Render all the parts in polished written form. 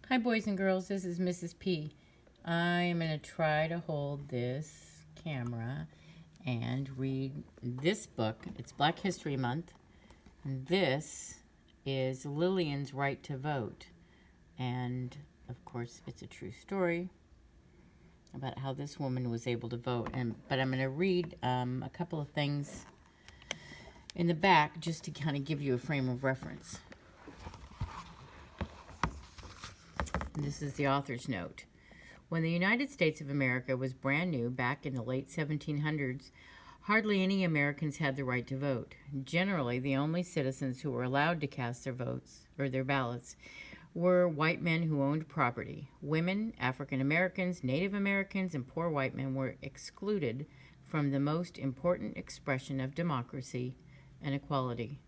Hi, boys and girls. This is Mrs. P. I am going to try to hold this camera and read this book. It's Black History Month. This is Lillian's Right to Vote. And, of course, it's a true story about how this woman was able to vote. But I'm going to read a couple of things in the back just to kind of give you a frame of reference. This is the author's note. When the United States of America was brand new back in the late 1700s, hardly any Americans had the right to vote. Generally, the only citizens who were allowed to cast their votes, or their ballots, were white men who owned property. Women, African Americans, Native Americans, and poor white men were excluded from the most important expression of democracy and equality.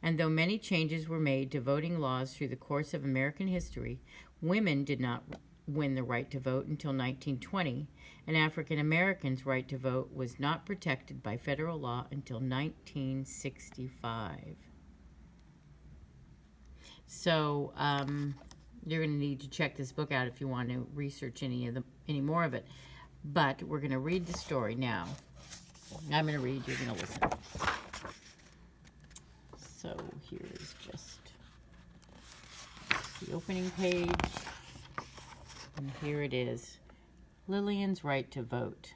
And though many changes were made to voting laws through the course of American history, women did not win the right to vote until 1920, and African Americans' right to vote was not protected by federal law until 1965. So you're going to need to check this book out if you want to research any more of it. But we're going to read the story now. I'm going to read, you're going to listen. So here is just the opening page, and here it is. Lillian's Right to Vote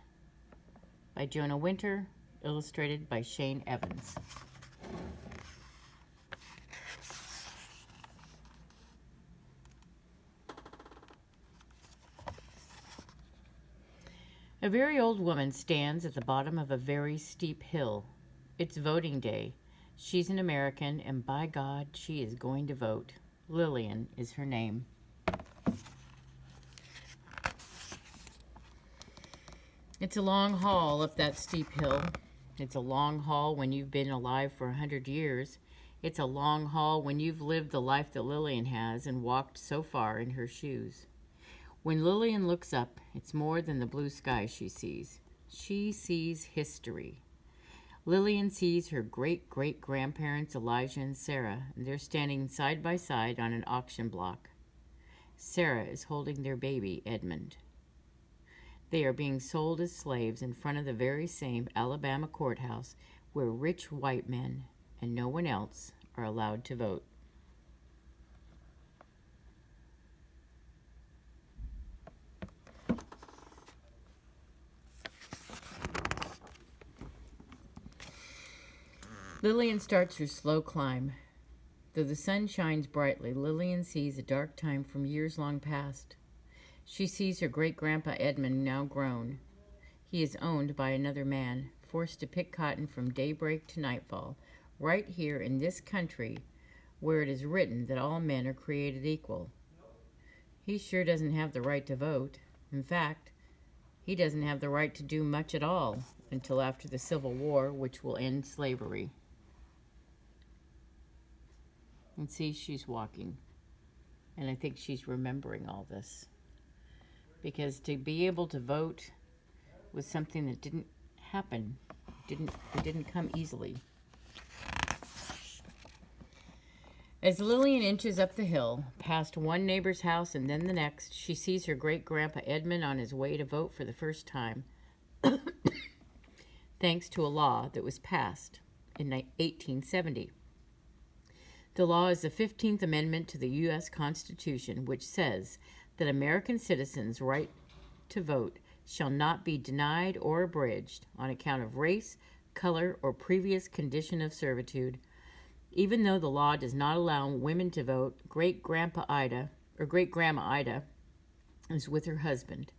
by Jonah Winter, illustrated by Shane Evans. A very old woman stands at the bottom of a very steep hill. It's voting day. She's an American, and by God, she is going to vote. Lillian is her name. It's a long haul up that steep hill. It's a long haul when you've been alive for 100 years. It's a long haul when you've lived the life that Lillian has and walked so far in her shoes. When Lillian looks up, it's more than the blue sky she sees. She sees history. Lillian sees her great-great-grandparents Elijah and Sarah, and they're standing side by side on an auction block. Sarah is holding their baby, Edmund. They are being sold as slaves in front of the very same Alabama courthouse where rich white men and no one else are allowed to vote. Lillian starts her slow climb. Though the sun shines brightly, Lillian sees a dark time from years long past. She sees her great-grandpa Edmund, now grown. He is owned by another man, forced to pick cotton from daybreak to nightfall, right here in this country where it is written that all men are created equal. He sure doesn't have the right to vote. In fact, he doesn't have the right to do much at all until after the Civil War, which will end slavery. And see, she's walking. And I think she's remembering all this. Because to be able to vote was something that didn't happen. It didn't come easily. As Lillian inches up the hill, past one neighbor's house and then the next, she sees her great-grandpa Edmund on his way to vote for the first time, thanks to a law that was passed in 1870. The law is the 15th Amendment to the U.S. Constitution, which says that American citizens' right to vote shall not be denied or abridged on account of race, color, or previous condition of servitude. Even though the law does not allow women to vote, great-grandma Ida is with her husband.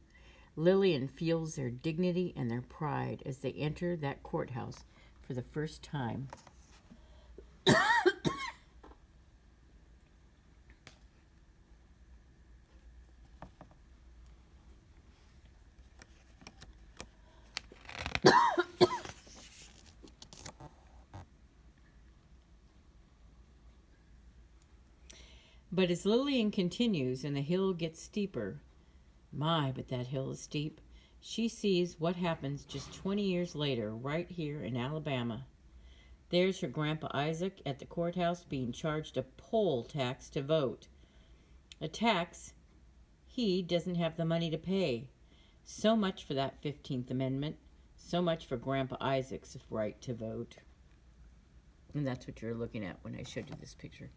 Lillian feels their dignity and their pride as they enter that courthouse for the first time. But as Lillian continues and the hill gets steeper, my, but that hill is steep, she sees what happens just 20 years later right here in Alabama. There's her Grandpa Isaac at the courthouse being charged a poll tax to vote. A tax He doesn't have the money to pay. So much for that 15th Amendment. So much for Grandpa Isaac's right to vote. And that's what you're looking at when I showed you this picture.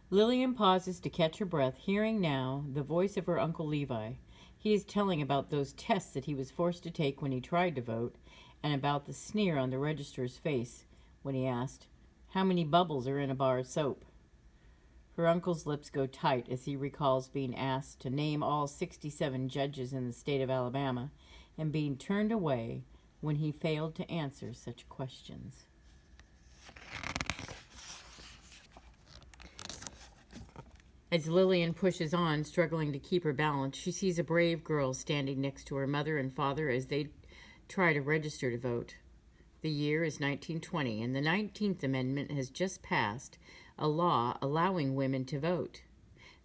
Lillian pauses to catch her breath, hearing now the voice of her Uncle Levi. He is telling about those tests that he was forced to take when he tried to vote, and about the sneer on the registrar's face when he asked, "How many bubbles are in a bar of soap?" Her uncle's lips go tight as he recalls being asked to name all 67 judges in the state of Alabama and being turned away when he failed to answer such questions. As Lillian pushes on, struggling to keep her balance, she sees a brave girl standing next to her mother and father as they try to register to vote. The year is 1920, and the 19th Amendment has just passed, a law allowing women to vote.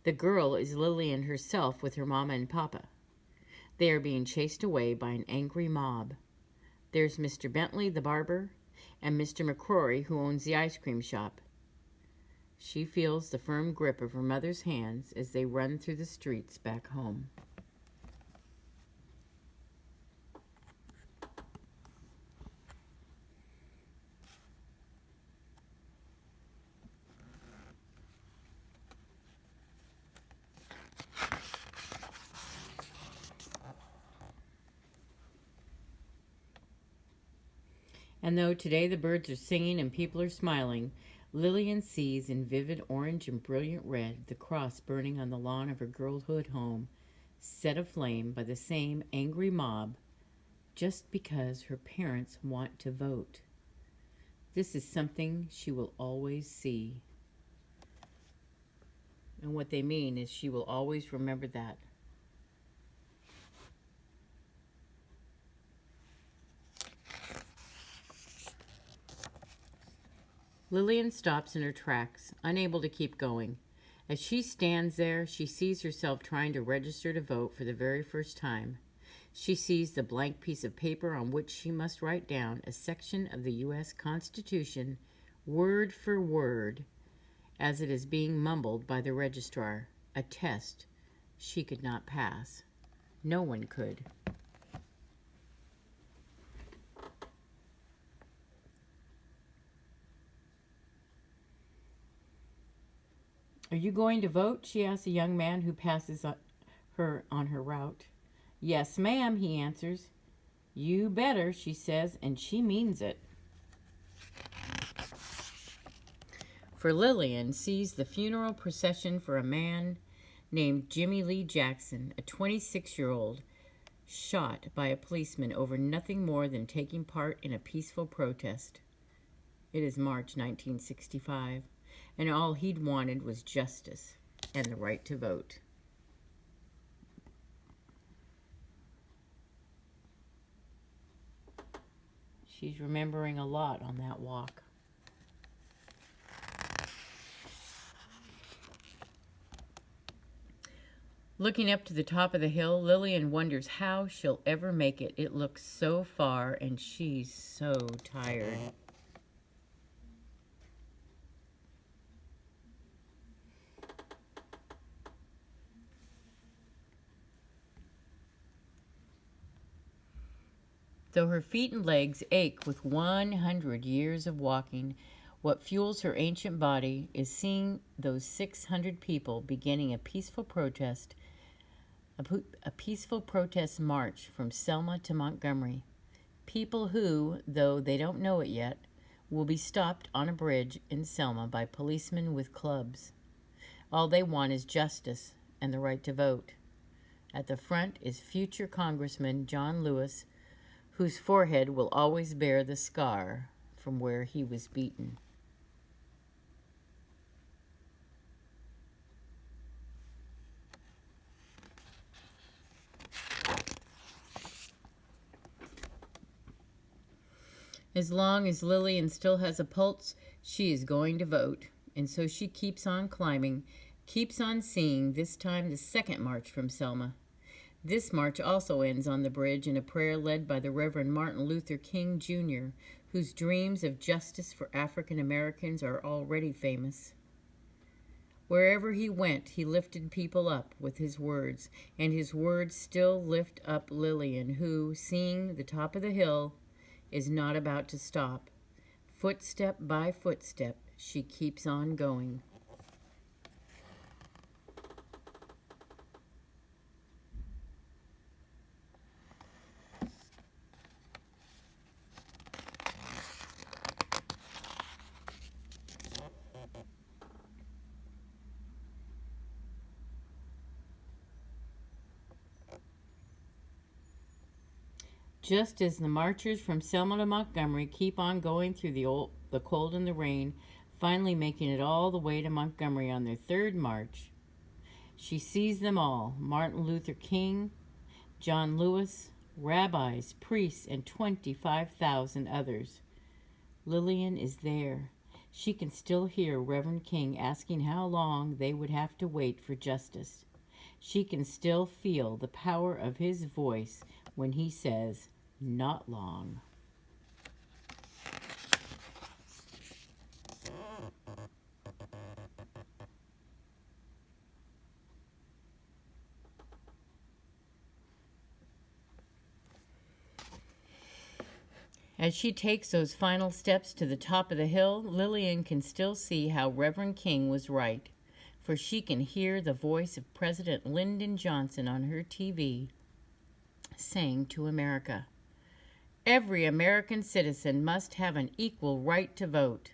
The girl is Lillian herself with her mama and papa. They are being chased away by an angry mob. There's Mr. Bentley, the barber, and Mr. McCrory, who owns the ice cream shop. She feels the firm grip of her mother's hands as they run through the streets back home. And though today the birds are singing and people are smiling, Lillian sees in vivid orange and brilliant red the cross burning on the lawn of her girlhood home, set aflame by the same angry mob, just because her parents want to vote. This is something she will always see. And what they mean is she will always remember that. Lillian stops in her tracks, unable to keep going. As she stands there, she sees herself trying to register to vote for the very first time. She sees the blank piece of paper on which she must write down a section of the U.S. Constitution, word for word, as it is being mumbled by the registrar, a test she could not pass. No one could. "Are you going to vote?" she asks a young man who passes her on her route. "Yes, ma'am," he answers. "You better," she says, and she means it. For Lillian sees the funeral procession for a man named Jimmy Lee Jackson, a 26-year-old, shot by a policeman over nothing more than taking part in a peaceful protest. It is March 1965. And all he'd wanted was justice and the right to vote. She's remembering a lot on that walk. Looking up to the top of the hill, Lillian wonders how she'll ever make it. It looks so far, and she's so tired. Though her feet and legs ache with 100 years of walking, what fuels her ancient body is seeing those 600 people beginning a peaceful protest, a peaceful protest march from Selma to Montgomery. People who, though they don't know it yet, will be stopped on a bridge in Selma by policemen with clubs. All they want is justice and the right to vote. At the front is future Congressman John Lewis, whose forehead will always bear the scar from where he was beaten. As long as Lillian still has a pulse, she is going to vote, and so she keeps on climbing, keeps on seeing, this time the second march from Selma. This march also ends on the bridge in a prayer led by the Reverend Martin Luther King, Jr., whose dreams of justice for African Americans are already famous. Wherever he went, he lifted people up with his words, and his words still lift up Lillian, who, seeing the top of the hill, is not about to stop. Footstep by footstep, she keeps on going. Just as the marchers from Selma to Montgomery keep on going through the cold and the rain, finally making it all the way to Montgomery on their third march, she sees them all: Martin Luther King, John Lewis, rabbis, priests, and 25,000 others. Lillian is there. She can still hear Reverend King asking how long they would have to wait for justice. She can still feel the power of his voice when he says, "Not long." As she takes those final steps to the top of the hill, Lillian can still see how Reverend King was right, for she can hear the voice of President Lyndon Johnson on her TV saying to America, "Every American citizen must have an equal right to vote.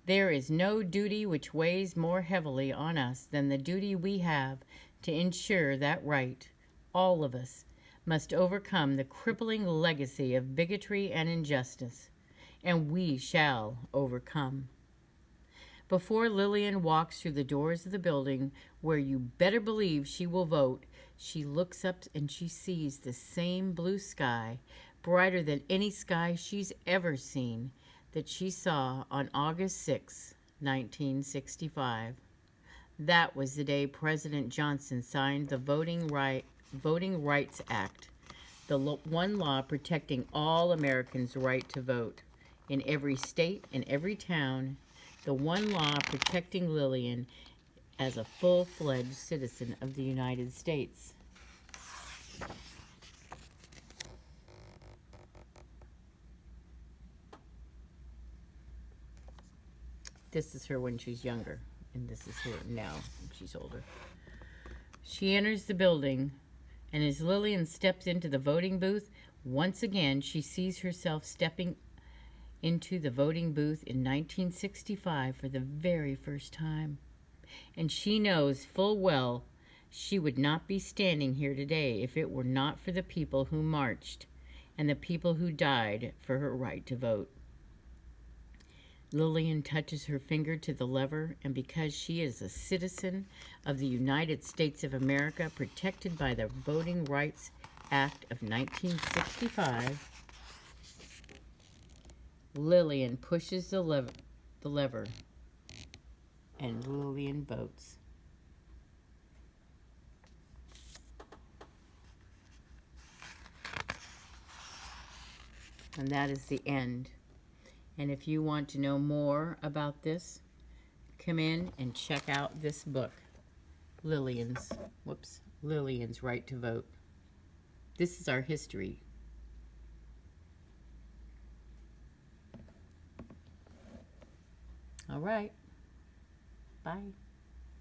There is no duty which weighs more heavily on us than the duty we have to ensure that right. All of us must overcome the crippling legacy of bigotry and injustice, and we shall overcome." Before Lillian walks through the doors of the building where you better believe she will vote, she looks up and she sees the same blue sky, brighter than any sky she's ever seen, that she saw on August 6, 1965. That was the day President Johnson signed the Voting Rights Act, the one law protecting all Americans' right to vote. In every state and every town, the one law protecting Lillian as a full-fledged citizen of the United States. This is her when she's younger, and this is her now when she's older. She enters the building, and as Lillian steps into the voting booth, once again she sees herself stepping into the voting booth in 1965 for the very first time. And she knows full well she would not be standing here today if it were not for the people who marched and the people who died for her right to vote. Lillian touches her finger to the lever, and because she is a citizen of the United States of America, protected by the Voting Rights Act of 1965, Lillian pushes the lever, and Lillian votes. And that is the end. And if you want to know more about this, come in and check out this book, Lillian's Right to Vote. This is our history. All right. Bye.